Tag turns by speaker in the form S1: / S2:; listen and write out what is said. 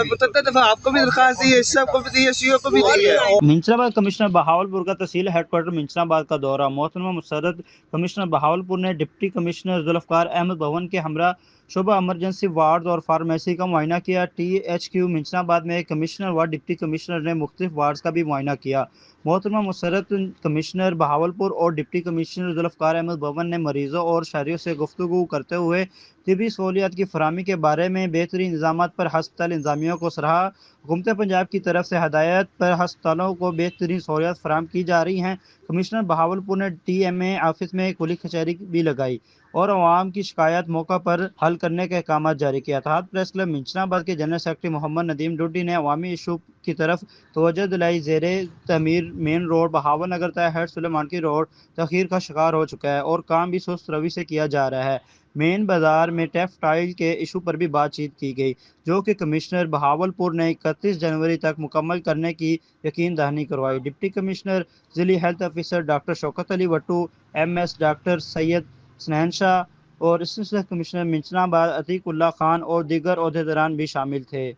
S1: मुतअद्दिद दफा आपको भी दरखास्त दी है, सबको भी दी है, सीओ को भी दी है।
S2: मिंचनाबाद कमिश्नर बहावलपुर का तहसील हेडक्वार्टर मिंचनाबाद का दौरा। मोहतरमा मुसर्रत कमिश्नर बहावलपुर ने डिप्टी कमिश्नर जुल्फकार अहमद भवन के हमरा शोबा इमरजेंसी वार्ड और फार्मेसी का मुआयना किया। THQ मिंचनाबाद में कमिश्नर व डिप्टी कमिश्नर ने मुख्तलिफ वार्ड्स का भी मुआयना किया। मोहतरमा मुसर्रत कमिश्नर बहावलपुर और डिप्टी कमिश्नर जुल्फकार अहमद भवन ने मरीजों और शहरियों से गुफ्तगू करते हुए तिबी सहूलियात की फराहमी के बारे में बेहतरीन इंतजामात पर हस्पताल इंतजामिया को सराहा। हुकूमत पंजाब की तरफ से हदायत पर हस्पतालों को बेहतरीन सहूलियात फराहम की जा रही हैं। कमिश्नर बहावलपुर ने TMA ऑफिस में कुली कचहरी भी लगाई और अवाम की शिकायत मौका पर हल करने के अहकाम जारी किया। इत्तेहाद प्रेस क्लब मिंचनाबाद के जनरल सेक्रेटरी मोहम्मद नदीम डुड्डी ने अवामी इशू की तरफ तवज्जो दिलाई। ज़ेरे तमीर मेन रोड बहावल नगर तय हेड सुलेमान की रोड तखीर का शिकार हो चुका है और काम भी सुस्त रवि से किया जा रहा है। मेन बाजार में टेक्सटाइल के इशू पर भी बातचीत की गई, जो कि कमिश्नर बहावलपुर ने 31 जनवरी तक मुकम्मल करने की यकीन दहानी करवाई। डिप्टी कमिश्नर जिली health officer doctor Shaukat Ali Wattoo, MS doctor Syed स्नैन शाह और असिस्टेंट कमिश्नर मिंचनाबाद अतीक उल्लाह खान और दीगर ओहदेदारान भी शामिल थे।